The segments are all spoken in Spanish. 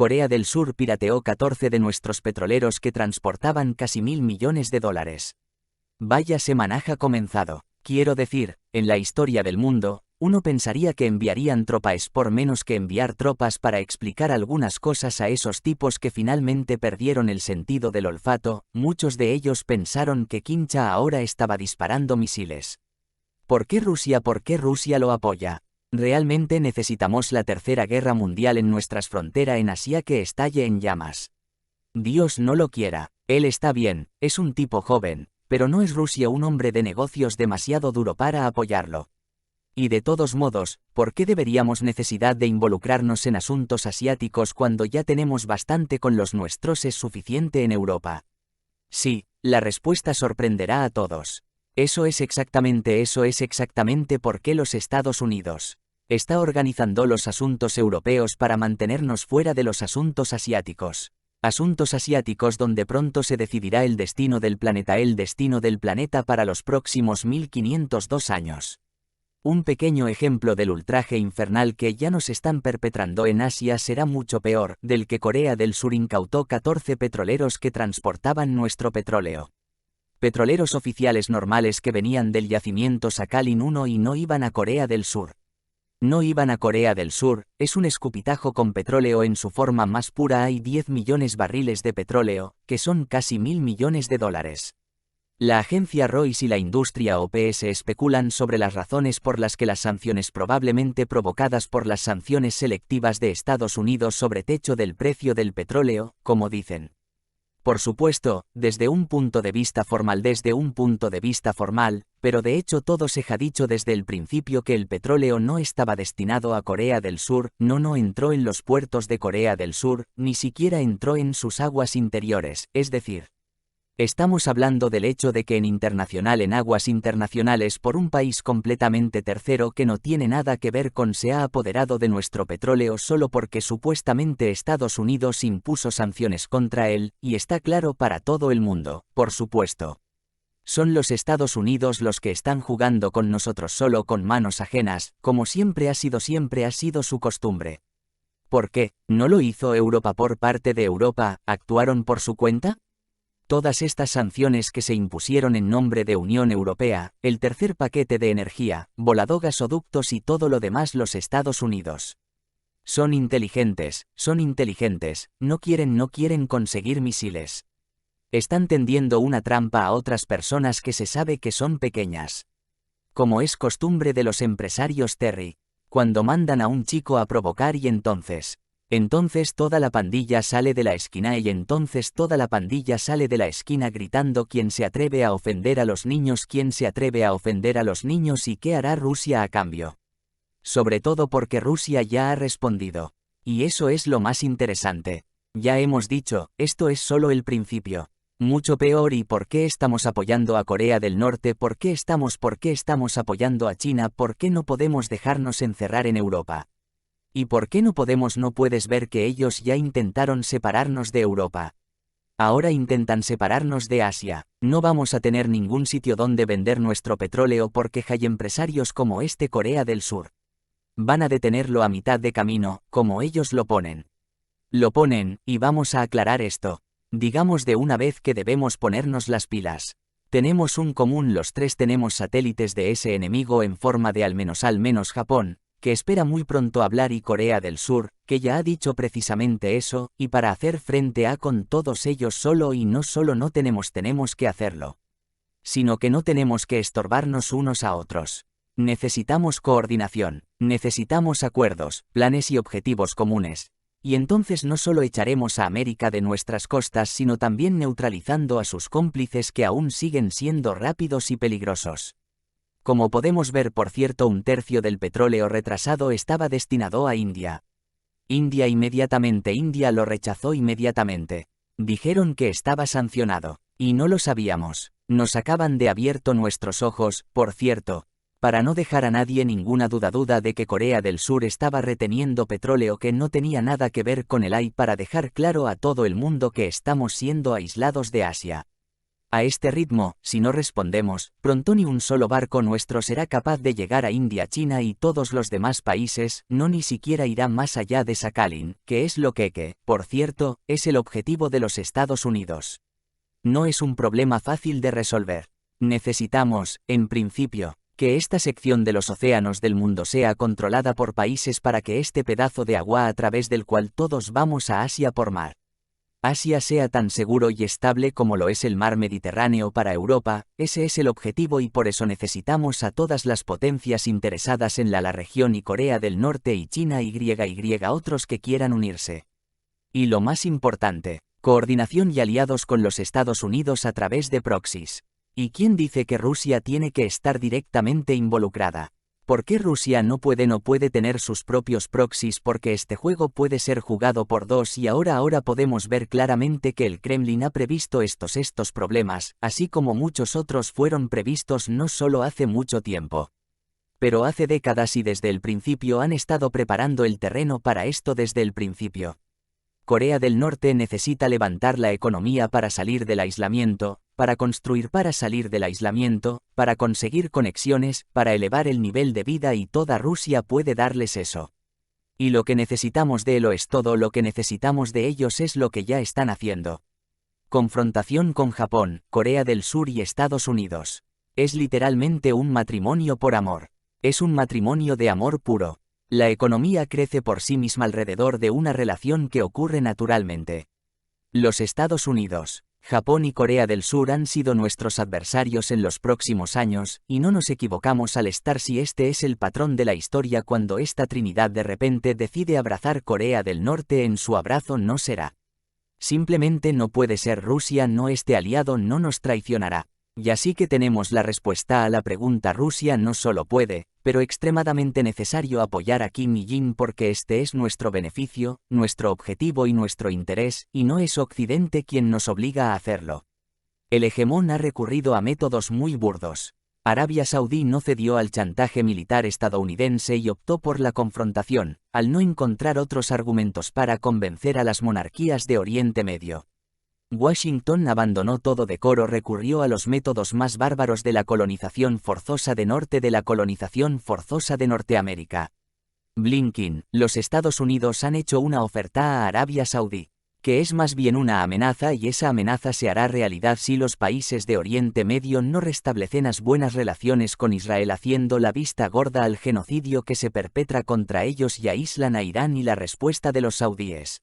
Corea del Sur pirateó 14 de nuestros petroleros que transportaban casi $1.000 millones. Vaya semanaja comenzado. Quiero decir, en la historia del mundo, uno pensaría que enviarían tropas por menos que enviar tropas para explicar algunas cosas a esos tipos que finalmente perdieron el sentido del olfato. Muchos de ellos pensaron que Kim Cha ahora estaba disparando misiles. ¿Por qué Rusia lo apoya? ¿Realmente necesitamos la Tercera Guerra Mundial en nuestras fronteras en Asia que estalle en llamas? Dios no lo quiera. Él está bien, es un tipo joven, pero no es Rusia un hombre de negocios demasiado duro para apoyarlo. Y de todos modos, ¿por qué deberíamos necesidad de involucrarnos en asuntos asiáticos cuando ya tenemos bastante con los nuestros? ¿Es suficiente en Europa? Sí, la respuesta sorprenderá a todos. Eso es exactamente por qué los Estados Unidos está organizando los asuntos europeos para mantenernos fuera de los asuntos asiáticos. Asuntos asiáticos donde pronto se decidirá el destino del planeta para los próximos 1502 años. Un pequeño ejemplo del ultraje infernal que ya nos están perpetrando en Asia será mucho peor del que Corea del Sur incautó 14 petroleros que transportaban nuestro petróleo. Petroleros oficiales normales que venían del yacimiento Sakhalin 1 y no iban a Corea del Sur. No iban a Corea del Sur, es un escupitajo con petróleo en su forma más pura. Hay 10 millones barriles de petróleo, que son casi $1.000 millones. La agencia Reuters y la industria OPS especulan sobre las razones por las que las sanciones probablemente provocadas por las sanciones selectivas de Estados Unidos sobre techo del precio del petróleo, como dicen. Por supuesto, desde un punto de vista formal, pero de hecho todo se ha dicho desde el principio que el petróleo no estaba destinado a Corea del Sur, no entró en los puertos de Corea del Sur, ni siquiera entró en sus aguas interiores, es decir, estamos hablando del hecho de que en aguas internacionales por un país completamente tercero que no tiene nada que ver con se ha apoderado de nuestro petróleo solo porque supuestamente Estados Unidos impuso sanciones contra él, y está claro para todo el mundo, por supuesto. Son los Estados Unidos los que están jugando con nosotros solo con manos ajenas, como siempre ha sido su costumbre. ¿Por qué? ¿No lo hizo Europa por parte de Europa? ¿Actuaron por su cuenta? Todas estas sanciones que se impusieron en nombre de Unión Europea, el tercer paquete de energía, volado gasoductos y todo lo demás, los Estados Unidos son inteligentes, no quieren conseguir misiles. Están tendiendo una trampa a otras personas que se sabe que son pequeñas. Como es costumbre de los empresarios Terry, cuando mandan a un chico a provocar y entonces toda la pandilla sale de la esquina gritando ¿quién se atreve a ofender a los niños? ¿Y qué hará Rusia a cambio? Sobre todo porque Rusia ya ha respondido. Y eso es lo más interesante. Ya hemos dicho, esto es solo el principio. Mucho peor. ¿Y por qué estamos apoyando a Corea del Norte? ¿Por qué estamos apoyando a China? ¿Por qué no podemos dejarnos encerrar en Europa? ¿Y por qué no podemos? ¿No puedes ver que ellos ya intentaron separarnos de Europa? Ahora intentan separarnos de Asia. No vamos a tener ningún sitio donde vender nuestro petróleo porque hay empresarios como Corea del Sur. Van a detenerlo a mitad de camino, como ellos lo ponen. Y vamos a aclarar esto. Digamos de una vez que debemos ponernos las pilas. Tenemos un común, los tres tenemos satélites de ese enemigo en forma de al menos Japón, que espera muy pronto hablar, y Corea del Sur, que ya ha dicho precisamente eso, y para hacer frente a con todos ellos no tenemos que hacerlo, sino que no tenemos que estorbarnos unos a otros. Necesitamos coordinación, necesitamos acuerdos, planes y objetivos comunes, y entonces no solo echaremos a América de nuestras costas, sino también neutralizando a sus cómplices que aún siguen siendo rápidos y peligrosos. Como podemos ver, por cierto, un tercio del petróleo retrasado estaba destinado a India. India lo rechazó inmediatamente. Dijeron que estaba sancionado. Y no lo sabíamos. Nos acaban de abierto nuestros ojos, por cierto, para no dejar a nadie ninguna duda de que Corea del Sur estaba reteniendo petróleo que no tenía nada que ver con el AI, para dejar claro a todo el mundo que estamos siendo aislados de Asia. A este ritmo, si no respondemos, pronto ni un solo barco nuestro será capaz de llegar a India, China y todos los demás países, no ni siquiera irá más allá de Sakhalin, que es lo que, por cierto, es el objetivo de los Estados Unidos. No es un problema fácil de resolver. Necesitamos, en principio, que esta sección de los océanos del mundo sea controlada por países para que este pedazo de agua a través del cual todos vamos a Asia por mar, Asia sea tan seguro y estable como lo es el mar Mediterráneo para Europa. Ese es el objetivo y por eso necesitamos a todas las potencias interesadas en la región y Corea del Norte y China y otros que quieran unirse. Y lo más importante, coordinación y aliados con los Estados Unidos a través de proxies. ¿Y quién dice que Rusia tiene que estar directamente involucrada? ¿Por qué Rusia no puede tener sus propios proxies? Porque este juego puede ser jugado por dos y ahora podemos ver claramente que el Kremlin ha previsto estos problemas, así como muchos otros fueron previstos no solo hace mucho tiempo, pero hace décadas y desde el principio han estado preparando el terreno para esto desde el principio. Corea del Norte necesita levantar la economía para salir del aislamiento, para construir para salir del aislamiento, para conseguir conexiones, para elevar el nivel de vida y toda Rusia puede darles eso. Y lo que necesitamos de él es todo lo que necesitamos de ellos es lo que ya están haciendo. Confrontación con Japón, Corea del Sur y Estados Unidos. Es literalmente un matrimonio por amor. Es un matrimonio de amor puro. La economía crece por sí misma alrededor de una relación que ocurre naturalmente. Los Estados Unidos, Japón y Corea del Sur han sido nuestros adversarios en los próximos años, y no nos equivocamos al estar si este es el patrón de la historia cuando esta trinidad de repente decide abrazar Corea del Norte en su abrazo no será. Simplemente no puede ser Rusia, no este aliado no nos traicionará. Y así que tenemos la respuesta a la pregunta Rusia no solo puede, pero extremadamente necesario apoyar a Kim Il-jin porque este es nuestro beneficio, nuestro objetivo y nuestro interés, y no es Occidente quien nos obliga a hacerlo. El hegemón ha recurrido a métodos muy burdos. Arabia Saudí no cedió al chantaje militar estadounidense y optó por la confrontación, al no encontrar otros argumentos para convencer a las monarquías de Oriente Medio. Washington abandonó todo decoro, recurrió a los métodos más bárbaros de la colonización forzosa de Norteamérica. Blinken, los Estados Unidos han hecho una oferta a Arabia Saudí, que es más bien una amenaza y esa amenaza se hará realidad si los países de Oriente Medio no restablecen las buenas relaciones con Israel haciendo la vista gorda al genocidio que se perpetra contra ellos y aíslan a Irán y la respuesta de los saudíes.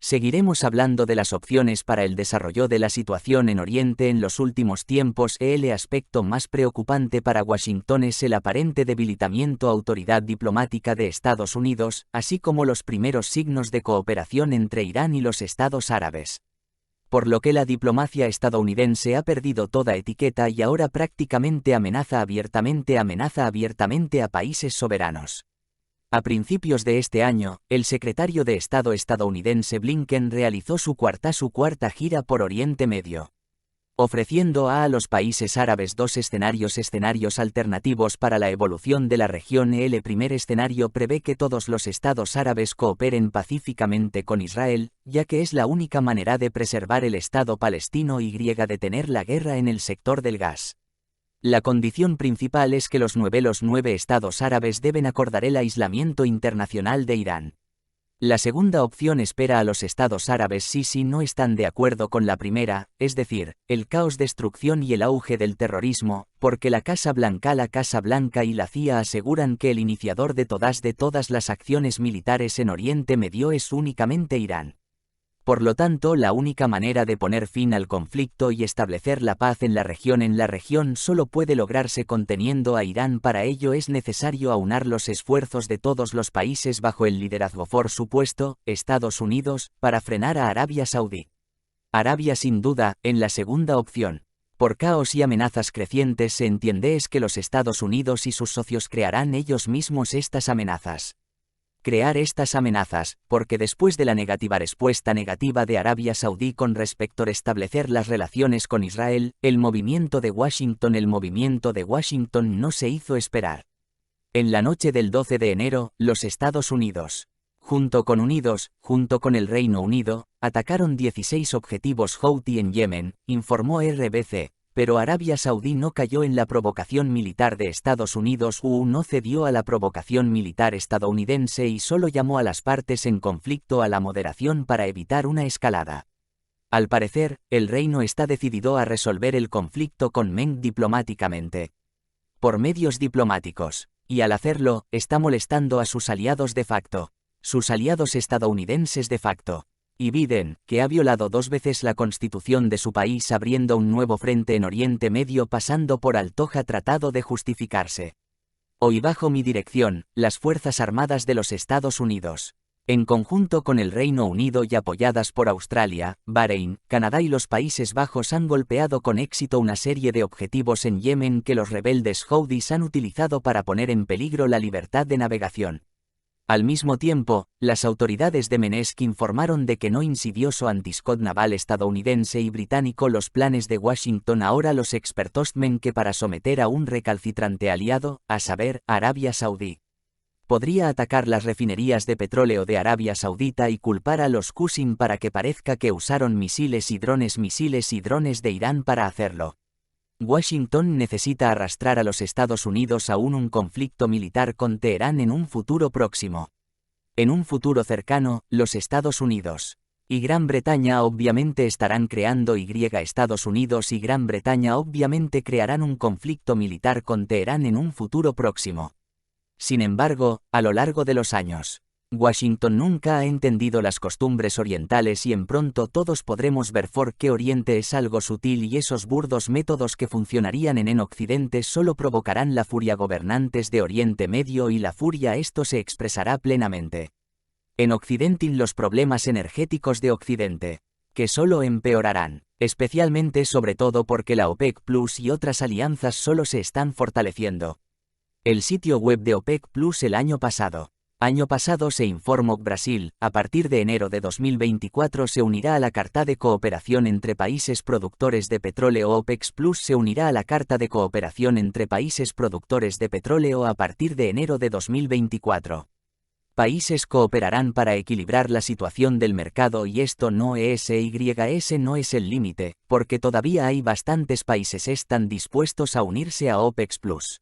Seguiremos hablando de las opciones para el desarrollo de la situación en Oriente en los últimos tiempos. El aspecto más preocupante para Washington es el aparente debilitamiento autoridad diplomática de Estados Unidos, así como los primeros signos de cooperación entre Irán y los Estados árabes. Por lo que la diplomacia estadounidense ha perdido toda etiqueta y ahora prácticamente amenaza abiertamente a países soberanos. A principios de este año, el secretario de Estado estadounidense Blinken realizó su cuarta gira por Oriente Medio, ofreciendo a los países árabes dos escenarios alternativos para la evolución de la región. El primer escenario prevé que todos los estados árabes cooperen pacíficamente con Israel, ya que es la única manera de preservar el Estado palestino y detener la guerra en el sector del gas. La condición principal es que los nueve estados árabes deben acordar el aislamiento internacional de Irán. La segunda opción espera a los estados árabes si no están de acuerdo con la primera, es decir, el caos, destrucción y el auge del terrorismo, porque la Casa Blanca y la CIA aseguran que el iniciador de todas las acciones militares en Oriente Medio es únicamente Irán. Por lo tanto, la única manera de poner fin al conflicto y establecer la paz en la región solo puede lograrse conteniendo a Irán. Para ello es necesario aunar los esfuerzos de todos los países bajo el liderazgo, por supuesto, Estados Unidos, para frenar a Arabia Saudí. Arabia sin duda, en la segunda opción. Por caos y amenazas crecientes se entiende es que los Estados Unidos y sus socios crearán ellos mismos estas amenazas. Crear estas amenazas, porque después de la respuesta negativa de Arabia Saudí con respecto a restablecer las relaciones con Israel, el movimiento de Washington no se hizo esperar. En la noche del 12 de enero, los Estados Unidos, junto con el Reino Unido, atacaron 16 objetivos Houthi en Yemen, informó RBC, pero Arabia Saudí no cayó en la provocación militar de Estados Unidos o no cedió a la provocación militar estadounidense y solo llamó a las partes en conflicto a la moderación para evitar una escalada. Al parecer, el reino está decidido a resolver el conflicto con Yemen diplomáticamente. Por medios diplomáticos. Y al hacerlo, está molestando a sus aliados de facto. Sus aliados estadounidenses de facto. Y Biden, que ha violado 2 veces la constitución de su país abriendo un nuevo frente en Oriente Medio pasando por alto ha tratado de justificarse. Hoy bajo mi dirección, las Fuerzas Armadas de los Estados Unidos, en conjunto con el Reino Unido y apoyadas por Australia, Bahrein, Canadá y los Países Bajos han golpeado con éxito una serie de objetivos en Yemen que los rebeldes Houthis han utilizado para poner en peligro la libertad de navegación. Al mismo tiempo, las autoridades de Menesk informaron de que no insidioso antiscod naval estadounidense y británico los planes de Washington ahora los expertos temen que para someter a un recalcitrante aliado, a saber, Arabia Saudí. Podría atacar las refinerías de petróleo de Arabia Saudita y culpar a los Qussim para que parezca que usaron misiles y drones de Irán para hacerlo. Washington necesita arrastrar a los Estados Unidos a un conflicto militar con Teherán en un futuro próximo. En un futuro cercano, los Estados Unidos y Gran Bretaña obviamente estarán creando Estados Unidos y Gran Bretaña obviamente crearán un conflicto militar con Teherán en un futuro próximo. Sin embargo, a lo largo de los años, Washington nunca ha entendido las costumbres orientales y en pronto todos podremos ver por qué Oriente es algo sutil y esos burdos métodos que funcionarían en Occidente solo provocarán la furia gobernantes de Oriente Medio y la furia esto se expresará plenamente. En Occidente los problemas energéticos de Occidente, que solo empeorarán, especialmente sobre todo porque la OPEC Plus y otras alianzas solo se están fortaleciendo. El sitio web de OPEC Plus el año pasado se informó que Brasil, a partir de enero de 2024 se unirá a la Carta de Cooperación entre Países Productores de Petróleo. OPEC Plus se unirá a la Carta de Cooperación entre Países Productores de Petróleo a partir de enero de 2024. Países cooperarán para equilibrar la situación del mercado y esto no es ese no es el límite, porque todavía hay bastantes países están dispuestos a unirse a OPEC Plus.